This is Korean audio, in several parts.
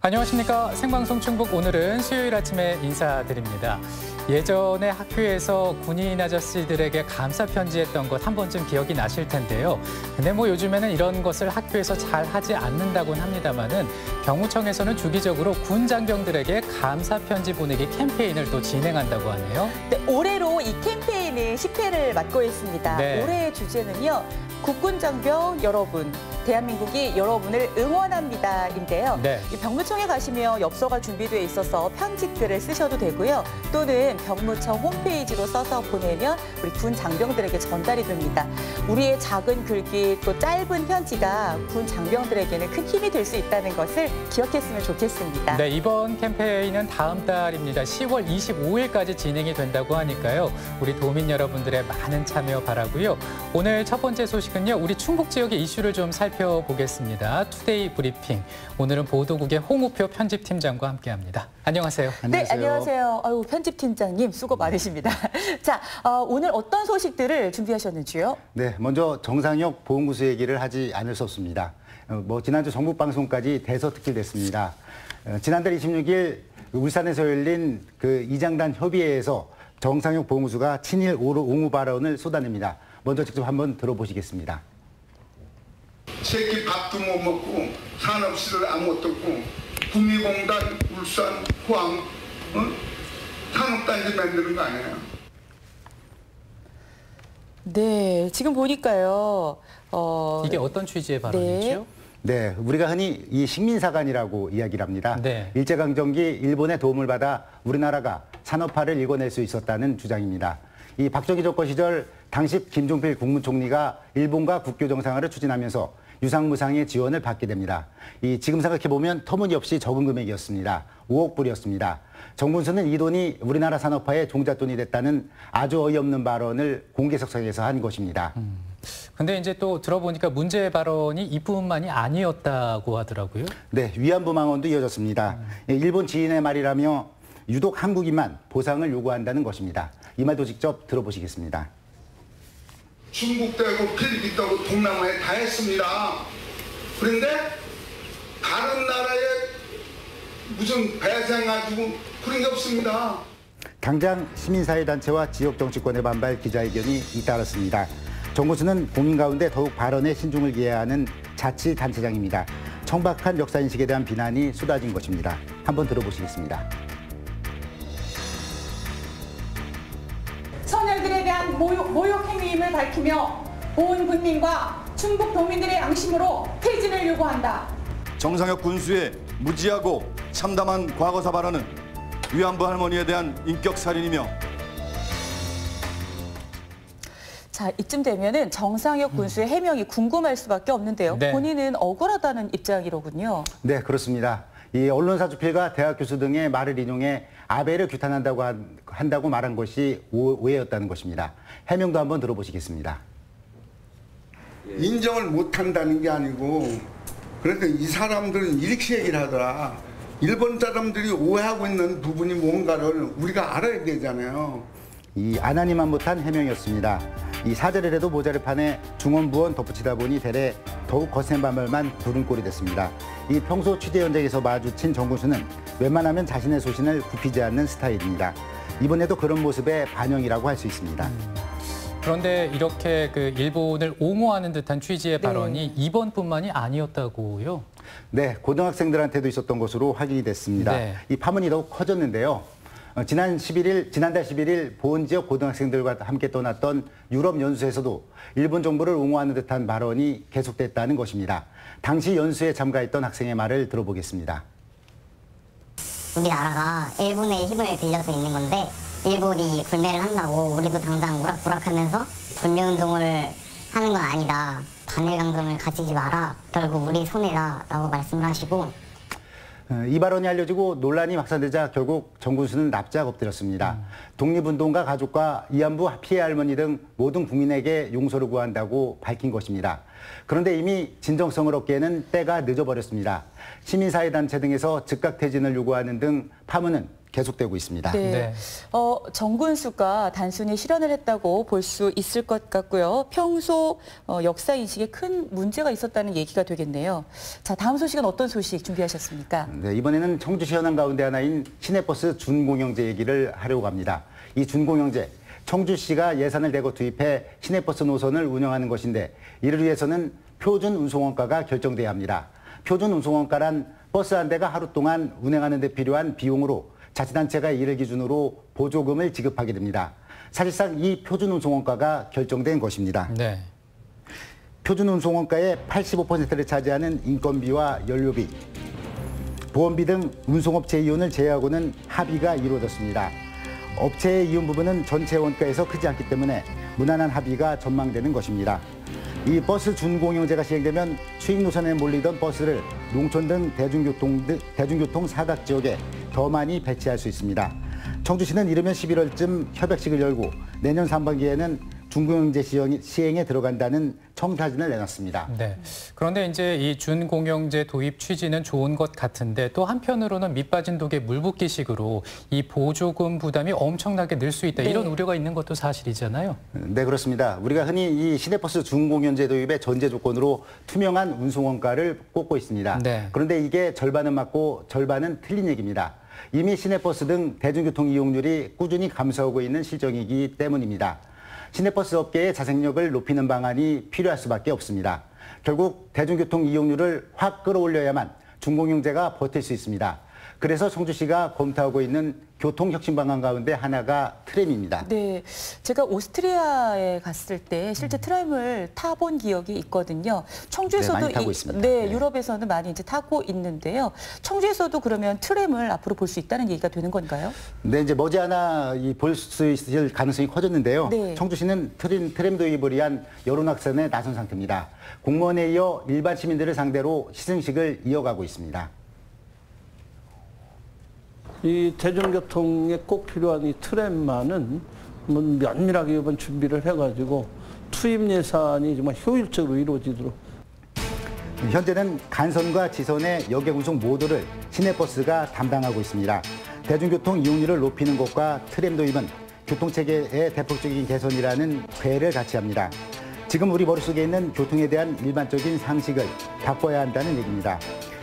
안녕하십니까. 생방송 충북, 오늘은 수요일 아침에 인사드립니다. 예전에 학교에서 군인 아저씨들에게 감사 편지했던 것 한 번쯤 기억이 나실 텐데요. 근데 요즘에는 이런 것을 학교에서 잘 하지 않는다고는 합니다만은 병무청에서는 주기적으로 군 장병들에게 감사 편지 보내기 캠페인을 또 진행한다고 하네요. 네, 올해로 이 캠페인은 10회를 맡고 있습니다. 네. 올해의 주제는요. 국군 장병 여러분, 대한민국이 여러분을 응원합니다인데요. 네. 이 병무청에 가시면 엽서가 준비되어 있어서 편지글을 쓰셔도 되고요. 또는 병무청 홈페이지로 써서 보내면 우리 군 장병들에게 전달이 됩니다. 우리의 작은 글귀 또 짧은 편지가 군 장병들에게는 큰 힘이 될 수 있다는 것을 기억했으면 좋겠습니다. 네, 이번 캠페인은 다음 달입니다. 10월 25일까지 진행이 된다고 하니까요. 우리 도민 여러분들의 많은 참여 바라고요. 오늘 첫 번째 소식은요. 우리 충북 지역의 이슈를 좀 살펴보겠습니다. 투데이 브리핑. 오늘은 보도국의 홍우표 편집팀장과 함께합니다. 안녕하세요. 네, 안녕하세요. 아유, 편집팀장님 수고 많으십니다. 자, 오늘 어떤 소식들을 준비하셨는지요? 네, 먼저 정상혁 보훈구수 얘기를 하지 않을 수 없습니다. 지난주 전국 방송까지 대서특필됐습니다. 지난달 26일 울산에서 열린 그 이장단 협의회에서 정상혁 보훈구수가 친일 옹호 발언을 쏟아냅니다. 먼저 직접 한번 들어보시겠습니다. 새끼 밥도 못 먹고 산업시설 아무것도 없고 구미공단, 울산, 포항 산업단지 만드는 거 아니에요? 네, 지금 보니까요. 이게 어떤 취지의 발언이죠? 네, 우리가 흔히 이 식민사관이라고 이야기를 합니다. 네. 일제강점기 일본의 도움을 받아 우리나라가 산업화를 일궈낼 수 있었다는 주장입니다. 이 박정희 정권 시절 당시 김종필 국무총리가 일본과 국교 정상화를 추진하면서 유상무상의 지원을 받게 됩니다. 지금 생각해보면 터무니없이 적은 금액이었습니다. 5억 불이었습니다. 정군수는 이 돈이 우리나라 산업화의 종잣돈이 됐다는 아주 어이없는 발언을 공개석상에서 한 것입니다. 근데 이제 또 들어보니까 문제 발언이 이뿐만이 아니었다고 하더라고요. 네, 위안부 망언도 이어졌습니다. 일본 지인의 말이라며 유독 한국인만 보상을 요구한다는 것입니다. 이 말도 직접 들어보시겠습니다. 중국도 하고 필리핀도 하고 동남아에 다 했습니다. 그런데 다른 나라에 무슨 배상해가지고 그런 게 없습니다. 당장 시민사회단체와 지역정치권의 반발 기자회견이 잇따랐습니다. 정구수는 국민 가운데 더욱 발언에 신중을 기해야 하는 자치단체장입니다. 청박한 역사인식에 대한 비난이 쏟아진 것입니다. 한번 들어보시겠습니다. 선열들에 대한 모욕 행위임을 밝히며 온 국민과 충북 도민들의 양심으로 퇴진을 요구한다. 정상혁 군수의 무지하고 참담한 과거사 발언은 위안부 할머니에 대한 인격살인이며 자, 이쯤 되면은 정상혁 군수의 해명이 궁금할 수밖에 없는데요. 네. 본인은 억울하다는 입장이로군요. 네, 그렇습니다. 이 언론사 주필과 대학 교수 등의 말을 인용해 아베를 규탄한다고 말한 것이 오해였다는 것입니다. 해명도 한번 들어보시겠습니다. 인정을 못한다는 게 아니고 그러니까 이 사람들은 이렇게 얘기를 하더라. 일본 사람들이 오해하고 있는 부분이 뭔가를 우리가 알아야 되잖아요. 이 아나니만 못한 해명이었습니다. 이 사죄를 해도 모자를 파내 중언부언 덧붙이다 보니 대래 더욱 거센 반발만 부른 꼴이 됐습니다. 이 평소 취재 현장에서 마주친 정군수는 웬만하면 자신의 소신을 굽히지 않는 스타일입니다. 이번에도 그런 모습의 반영이라고 할 수 있습니다. 그런데 이렇게 일본을 옹호하는 듯한 취지의 발언이 이번뿐만이 아니었다고요? 네, 고등학생들한테도 있었던 것으로 확인이 됐습니다. 네. 이 파문이 더욱 커졌는데요. 지난달 11일 보은 지역 고등학생들과 함께 떠났던 유럽 연수에서도 일본 정부를 옹호하는 듯한 발언이 계속됐다는 것입니다. 당시 연수에 참가했던 학생의 말을 들어보겠습니다. 우리나라가 일본의 힘을 빌려서 있는 건데 일본이 불매를 한다고 우리도 당장 우락부락하면서 불매운동을 하는 건 아니다. 반일강점을 가지지 마라. 결국 우리 손해다 라고 말씀을 하시고 이 발언이 알려지고 논란이 확산되자 결국 정군수는 납작 엎드렸습니다. 독립운동가 가족과 위안부 피해 할머니 등 모든 국민에게 용서를 구한다고 밝힌 것입니다. 그런데 이미 진정성을 얻기에는 때가 늦어버렸습니다. 시민사회단체 등에서 즉각 퇴진을 요구하는 등 파문은 계속되고 있습니다. 네. 네. 정군수가 단순히 실현을 했다고 볼 수 있을 것 같고요. 평소 역사 인식에 큰 문제가 있었다는 얘기가 되겠네요. 자, 다음 소식은 어떤 소식 준비하셨습니까? 네, 이번에는 청주시 현안 가운데 하나인 시내버스 준공영제 얘기를 하려고 합니다. 이 준공영제, 청주시가 예산을 내고 투입해 시내버스 노선을 운영하는 것인데 이를 위해서는 표준 운송원가가 결정돼야 합니다. 표준 운송원가란 버스 한 대가 하루 동안 운행하는 데 필요한 비용으로 자치단체가 이를 기준으로 보조금을 지급하게 됩니다. 사실상 이 표준 운송원가가 결정된 것입니다. 네. 표준 운송원가의 85%를 차지하는 인건비와 연료비, 보험비 등 운송업체 이윤을 제외하고는 합의가 이루어졌습니다. 업체의 이윤 부분은 전체 원가에서 크지 않기 때문에 무난한 합의가 전망되는 것입니다. 이 버스 준공영제가 시행되면 수익 노선에 몰리던 버스를 농촌 등 대중교통 사각 지역에 더 많이 배치할 수 있습니다. 청주시는 이르면 11월쯤 협약식을 열고 내년 상반기에는 준공영제 시행에 들어간다는 청사진을 내놨습니다. 네. 그런데 이제 이 준공영제 도입 취지는 좋은 것 같은데 또 한편으로는 밑빠진 독에 물 붓기식으로 이 보조금 부담이 엄청나게 늘 수 있다. 네. 이런 우려가 있는 것도 사실이잖아요. 네, 그렇습니다. 우리가 흔히 이 시내버스 준공영제 도입의 전제 조건으로 투명한 운송원가를 꼽고 있습니다. 네. 그런데 이게 절반은 맞고 절반은 틀린 얘기입니다. 이미 시내버스 등 대중교통 이용률이 꾸준히 감소하고 있는 실정이기 때문입니다. 시내버스 업계의 자생력을 높이는 방안이 필요할 수밖에 없습니다. 결국 대중교통 이용률을 확 끌어올려야만 준공영제가 버틸 수 있습니다. 그래서 청주시가 검토하고 있는 교통혁신 방안 가운데 하나가 트램입니다. 네, 제가 오스트리아에 갔을 때 실제 트램을 타본 기억이 있거든요. 청주에서도 네, 많이 타고 있습니다. 네, 유럽에서는 많이 이제 타고 있는데요. 청주에서도 그러면 트램을 앞으로 볼 수 있다는 얘기가 되는 건가요? 네, 이제 머지않아 볼 수 있을 가능성이 커졌는데요. 네. 청주시는 트램 도입을 위한 여론 확산에 나선 상태입니다. 공무원에 이어 일반 시민들을 상대로 시승식을 이어가고 있습니다. 이 대중교통에 꼭 필요한 이 트램만은 면밀하게 이번 준비를 해가지고 투입 예산이 정말 효율적으로 이루어지도록. 현재는 간선과 지선의 여객 운송 모두를 시내버스가 담당하고 있습니다. 대중교통 이용률을 높이는 것과 트램 도입은 교통체계의 대폭적인 개선이라는 궤를 같이 합니다. 지금 우리 머릿속에 있는 교통에 대한 일반적인 상식을 바꿔야 한다는 얘기입니다.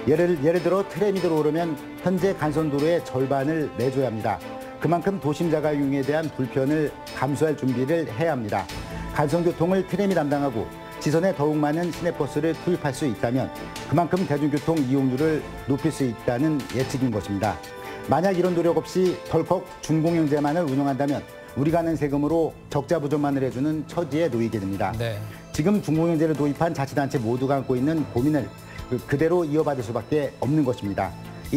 예를 들어 트램이 들어오려면 현재 간선도로의 절반을 내줘야 합니다. 그만큼 도심 자가용에 대한 불편을 감수할 준비를 해야 합니다. 간선교통을 트램이 담당하고 지선에 더욱 많은 시내버스를 투입할 수 있다면 그만큼 대중교통 이용률을 높일 수 있다는 예측인 것입니다. 만약 이런 노력 없이 덜컥 준공영제만을 운영한다면 우리가 낸 세금으로 적자 부전만을 해주는 처지에 놓이게 됩니다. 네. 지금 준공영제를 도입한 자치단체 모두가 안고 있는 고민을 그대로 이어받을 수밖에 없는 것입니다.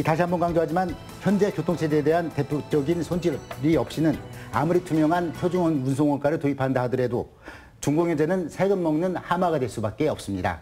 다시 한번 강조하지만 현재 교통체제에 대한 대표적인 손질이 없이는 아무리 투명한 표준 운송원가를 도입한다 하더라도 준공영제는 세금 먹는 하마가 될 수밖에 없습니다.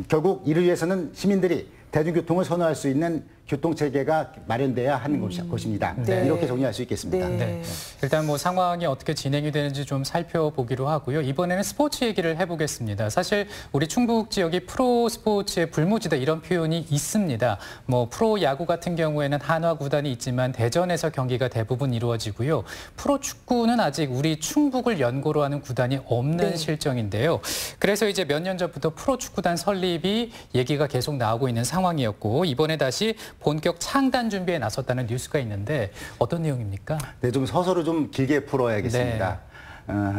결국 이를 위해서는 시민들이 대중교통을 선호할 수 있는 교통체계가 마련돼야 하는 것입니다. 네. 이렇게 정리할 수 있겠습니다. 네. 네. 일단 뭐 상황이 어떻게 진행이 되는지 좀 살펴보기로 하고요. 이번에는 스포츠 얘기를 해보겠습니다. 사실 우리 충북 지역이 프로 스포츠의 불모지다 이런 표현이 있습니다. 뭐 프로 야구 같은 경우에는 한화 구단이 있지만 대전에서 경기가 대부분 이루어지고요. 프로 축구는 아직 우리 충북을 연고로 하는 구단이 없는 네. 실정인데요. 그래서 이제 몇 년 전부터 프로 축구단 설립이 얘기가 계속 나오고 있는 상황이었고 이번에 다시 본격 창단 준비에 나섰다는 뉴스가 있는데 어떤 내용입니까? 네, 좀 서서로 좀 길게 풀어야겠습니다.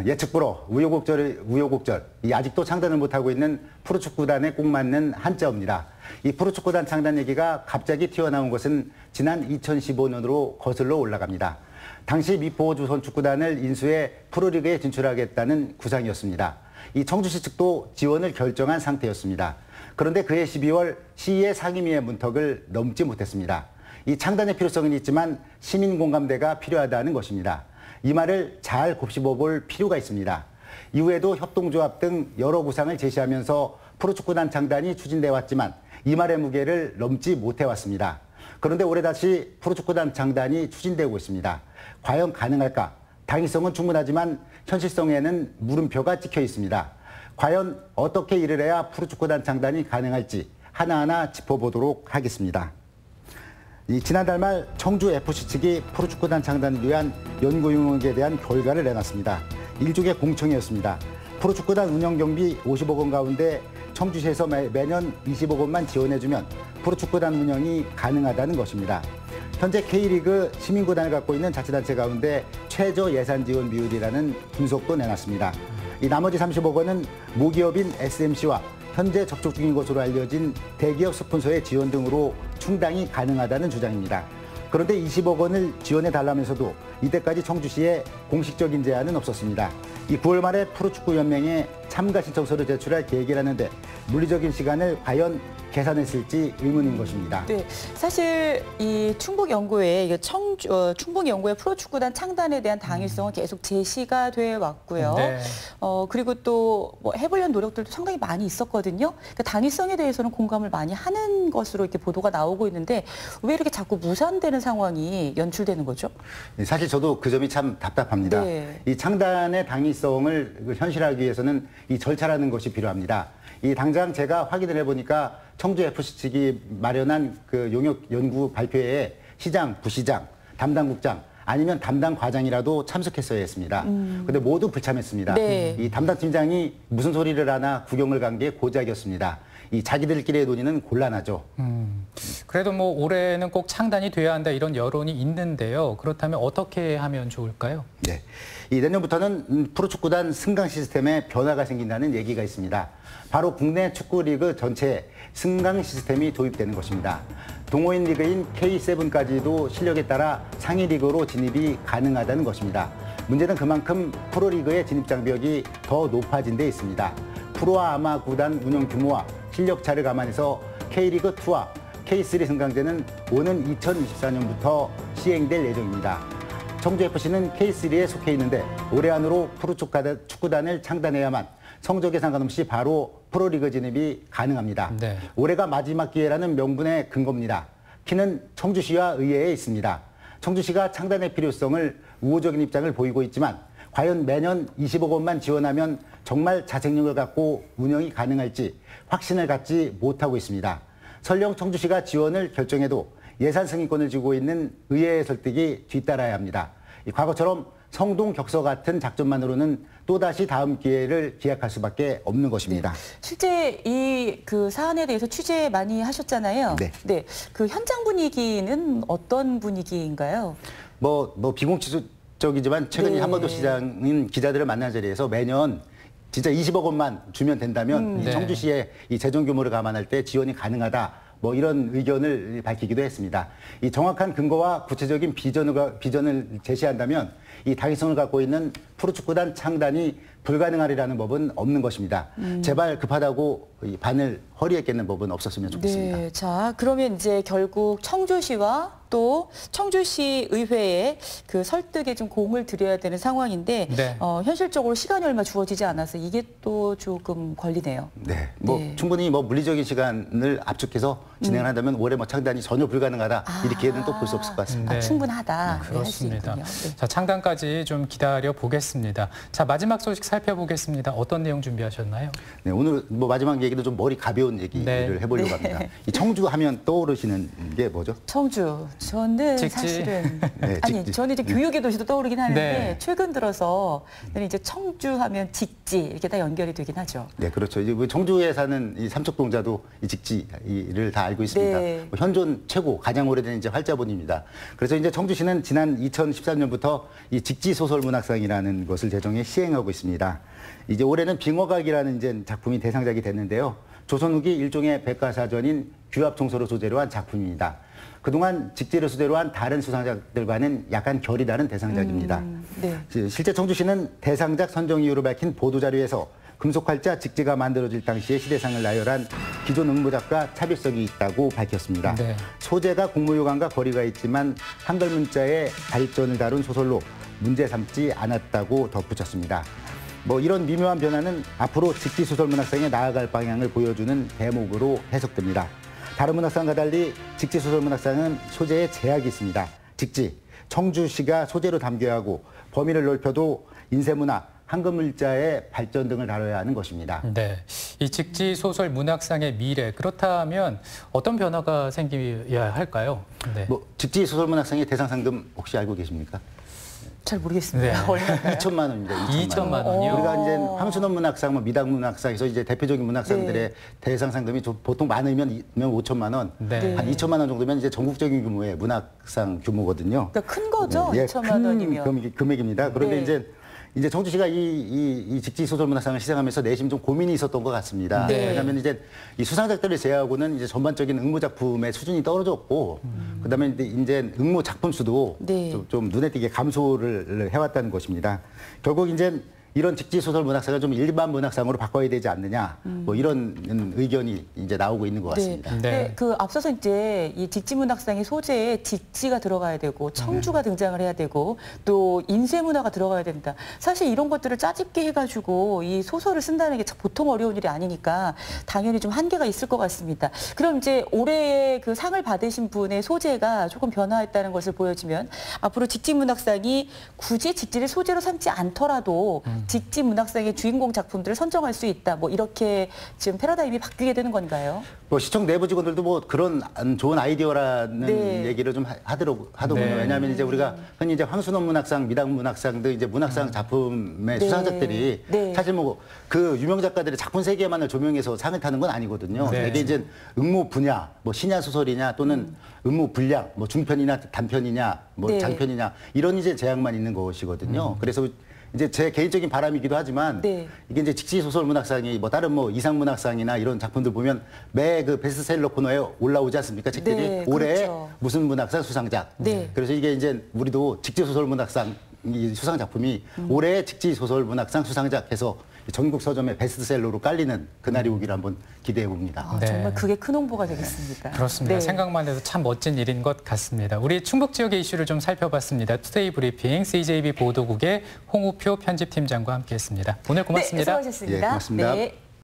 예측 불허, 우여곡절, 아직도 창단을 못하고 있는 프로축구단에 꼭 맞는 한자어입니다. 이 프로축구단 창단 얘기가 갑자기 튀어나온 것은 지난 2015년으로 거슬러 올라갑니다. 당시 미포조선 축구단을 인수해 프로리그에 진출하겠다는 구상이었습니다. 이 청주시 측도 지원을 결정한 상태였습니다. 그런데 그해 12월 시의 상임위의 문턱을 넘지 못했습니다. 이 창단의 필요성은 있지만 시민 공감대가 필요하다는 것입니다. 이 말을 잘 곱씹어볼 필요가 있습니다. 이후에도 협동조합 등 여러 구상을 제시하면서 프로축구단 창단이 추진돼 왔지만 이 말의 무게를 넘지 못해왔습니다. 그런데 올해 다시 프로축구단 창단이 추진되고 있습니다. 과연 가능할까? 당위성은 충분하지만 현실성에는 물음표가 찍혀 있습니다. 과연 어떻게 일을 해야 프로축구단 창단이 가능할지 하나하나 짚어보도록 하겠습니다. 지난달 말 청주 FC 측이 프로축구단 창단을 위한 연구 용역에 대한 결과를 내놨습니다. 일종의 공청회였습니다. 프로축구단 운영 경비 50억 원 가운데 청주시에서 매년 20억 원만 지원해주면 프로축구단 운영이 가능하다는 것입니다. 현재 K리그 시민구단을 갖고 있는 자치단체 가운데 최저 예산 지원 비율이라는 분석도 내놨습니다. 이 나머지 30억 원은 모기업인 SMC와 현재 접촉 중인 것으로 알려진 대기업 스폰서의 지원 등으로 충당이 가능하다는 주장입니다. 그런데 20억 원을 지원해달라면서도 이때까지 청주시에 공식적인 제안은 없었습니다. 이 9월 말에 프로축구연맹에 참가 신청서를 제출할 계획이라는데 물리적인 시간을 과연 계산했을지 의문인 것입니다. 네, 사실 이 충북연구회 충북연구회 프로축구단 창단에 대한 당위성은 계속 제시가 돼 왔고요. 네. 그리고 또 뭐 해보려는 노력들도 상당히 많이 있었거든요. 그러니까 당위성에 대해서는 공감을 많이 하는 것으로 이렇게 보도가 나오고 있는데 왜 이렇게 자꾸 무산되는 상황이 연출되는 거죠? 사실 저도 그 점이 참 답답합니다. 네. 이 창단의 당위성을 현실화하기 위해서는 이 절차라는 것이 필요합니다. 이 당장 제가 확인을 해보니까 청주 FC 측이 마련한 그 용역 연구 발표회에 시장, 부시장, 담당국장 아니면 담당 과장이라도 참석했어야 했습니다. 근데 모두 불참했습니다. 네. 이 담당 팀장이 무슨 소리를 하나 구경을 간 게 고작이었습니다. 이 자기들끼리의 논의는 곤란하죠. 그래도 뭐 올해는 꼭 창단이 돼야 한다 이런 여론이 있는데요. 그렇다면 어떻게 하면 좋을까요? 네, 이 내년부터는 프로축구단 승강 시스템에 변화가 생긴다는 얘기가 있습니다. 바로 국내 축구리그 전체에 승강 시스템이 도입되는 것입니다. 동호인 리그인 K7까지도 실력에 따라 상위 리그로 진입이 가능하다는 것입니다. 문제는 그만큼 프로리그의 진입 장벽이 더 높아진 데 있습니다. 프로와 아마 구단 운영 규모와 실력 차를 감안해서 K리그2와 K3 승강제는 오는 2024년부터 시행될 예정입니다. 청주FC는 K3에 속해 있는데 올해 안으로 프로축구단을 창단해야만 성적에 상관없이 바로 프로리그 진입이 가능합니다. 네. 올해가 마지막 기회라는 명분의 근거입니다. 키는 청주시와 의회에 있습니다. 청주시가 창단의 필요성을 우호적인 입장을 보이고 있지만 과연 매년 20억 원만 지원하면 정말 자생력을 갖고 운영이 가능할지 확신을 갖지 못하고 있습니다. 설령 청주시가 지원을 결정해도 예산 승인권을 쥐고 있는 의회의 설득이 뒤따라야 합니다. 과거처럼 성동격서 같은 작전만으로는 또다시 다음 기회를 기약할 수밖에 없는 것입니다. 실제 이 그 사안에 대해서 취재 많이 하셨잖아요. 네. 네. 그 현장 분위기는 어떤 분위기인가요? 비공식적이지만 최근에 네. 한번도 시장인 기자들을 만난 자리에서 매년 진짜 20억 원만 주면 된다면 네. 청주시의 이 재정 규모를 감안할 때 지원이 가능하다. 뭐 이런 의견을 밝히기도 했습니다. 이 정확한 근거와 구체적인 비전을 제시한다면 이 당위성을 갖고 있는 프로축구단 창단이 불가능하리라는 법은 없는 것입니다. 제발 급하다고 이 반을 허리에 꽂는 법은 없었으면 좋겠습니다. 네. 자, 그러면 이제 결국 청주시와 또 청주시 의회에 그 설득에 좀 공을 들여야 되는 상황인데 네. 현실적으로 시간이 얼마 주어지지 않아서 이게 또 조금 걸리네요. 네, 네. 충분히 물리적인 시간을 압축해서 진행을 한다면 올해 창단이 전혀 불가능하다 이렇게는 또 볼 수 없을 것 같습니다. 네. 충분하다. 네, 그렇습니다. 할 수 있군요. 네. 자, 창단까지 좀 기다려 보겠습니다. 자, 마지막 소식 살펴보겠습니다. 어떤 내용 준비하셨나요? 네, 오늘 마지막 얘기도 좀 머리 가벼운 얘기를 네. 해보려고 합니다. 이 청주 하면 떠오르시는 게 뭐죠? 청주. 저는 직지. 사실은 네, 아니 직지. 저는 이제 교육의 도시도 떠오르긴 하는데 네. 최근 들어서 이제 청주하면 직지 이렇게 다 연결이 되긴 하죠. 네, 그렇죠. 이제 청주에 사는 이 삼척동자도 이 직지를 다 알고 있습니다. 네. 현존 최고 가장 오래된 이제 활자본입니다. 그래서 이제 청주시는 지난 2013년부터 이 직지 소설 문학상이라는 것을 제정해 시행하고 있습니다. 이제 올해는 빙어각이라는 이제 작품이 대상작이 됐는데요. 조선 후기 일종의 백과사전인 규합청소를 소재로 한 작품입니다. 그동안 직지를 소재로 한 다른 수상작들과는 약간 결이 다른 대상작입니다. 네. 실제 청주시는 대상작 선정 이유로 밝힌 보도자료에서 금속활자 직지가 만들어질 당시의 시대상을 나열한 기존 음모작과 차별성이 있다고 밝혔습니다. 네. 소재가 공무요강과 거리가 있지만 한글 문자의 발전을 다룬 소설로 문제 삼지 않았다고 덧붙였습니다. 이런 미묘한 변화는 앞으로 직지 소설 문학상에 나아갈 방향을 보여주는 대목으로 해석됩니다. 다른 문학상과 달리 직지 소설 문학상은 소재에 제약이 있습니다. 직지, 청주시가 소재로 담겨야 하고 범위를 넓혀도 인쇄문화, 한글문자의 발전 등을 다뤄야 하는 것입니다. 네, 이 직지 소설 문학상의 미래, 그렇다면 어떤 변화가 생겨야 할까요? 네. 뭐 직지 소설 문학상의 대상 상금 혹시 알고 계십니까? 잘 모르겠습니다. 네. 얼마나요? 2천만 원입니다. 2천만 원이요? 우리가 이제 황순원 문학상, 뭐 미당 문학상에서 이제 대표적인 문학상들의 네. 대상 상금이 보통 많으면 5천만 원, 네. 한 2천만 원 정도면 이제 전국적인 규모의 문학상 규모거든요. 그러니까 큰 거죠? 예, 2천만 큰 원이면. 금액입니다. 그런데 네. 이제 청주 씨가 이 직지 소설 문학상을 시작하면서 내심 좀 고민이 있었던 것 같습니다. 네. 왜냐하면 이제 이 수상작들을 제외하고는 이제 전반적인 응모 작품의 수준이 떨어졌고, 그다음에 이제 응모 작품 수도 네. 좀 눈에 띄게 감소를 해왔다는 것입니다. 결국 이제 이런 직지 소설 문학상을 좀 일반 문학상으로 바꿔야 되지 않느냐, 뭐 이런 의견이 이제 나오고 있는 것 같습니다. 네. 네. 그 앞서서 이제 이 직지문학상의 소재에 직지가 들어가야 되고 청주가 등장을 해야 되고 또 인쇄문화가 들어가야 된다. 사실 이런 것들을 짜집게 해가지고 이 소설을 쓴다는 게 보통 어려운 일이 아니니까 당연히 좀 한계가 있을 것 같습니다. 그럼 이제 올해 그 상을 받으신 분의 소재가 조금 변화했다는 것을 보여주면 앞으로 직지문학상이 굳이 직지를 소재로 삼지 않더라도 직지 문학상의 주인공 작품들을 선정할 수 있다. 뭐 이렇게 지금 패러다임이 바뀌게 되는 건가요? 뭐 시청 내부 직원들도 뭐 그런 좋은 아이디어라는 네. 얘기를 좀 하더군요. 네. 왜냐하면 이제 우리가 흔히 이제 황순원 문학상, 미당 문학상 등 이제 문학상 작품의 네. 수상작들이 네. 사실 뭐 그 유명 작가들의 작품 세계만을 조명해서 상을 타는 건 아니거든요. 네. 되게 이제 응모 분야, 뭐 신야 소설이냐 또는 응모 분량, 뭐 중편이나 단편이냐, 뭐 네. 장편이냐 이런 이제 제약만 있는 것이거든요. 그래서 이제 제 개인적인 바람이기도 하지만 네. 이게 이제 직지 소설 문학상이 뭐 다른 뭐 이상 문학상이나 이런 작품들 보면 매 그 베스트셀러 코너에 올라오지 않습니까? 책들이 네, 올해 그렇죠. 무슨 문학상 수상작. 네. 그래서 이게 이제 우리도 직지 소설 문학상 이 수상 작품이 올해 직지 소설 문학상 수상작 해서 전국 서점에 베스트셀러로 깔리는 그날이 오기를 한번 기대해 봅니다. 아, 네. 정말 그게 큰 홍보가 되겠습니다. 그렇습니다. 네. 생각만 해도 참 멋진 일인 것 같습니다. 우리 충북 지역의 이슈를 좀 살펴봤습니다. 투데이 브리핑 CJB 보도국의 홍우표 편집팀장과 함께했습니다. 오늘 고맙습니다. 네, 수고하셨습니다. 예, 고맙습니다. 네.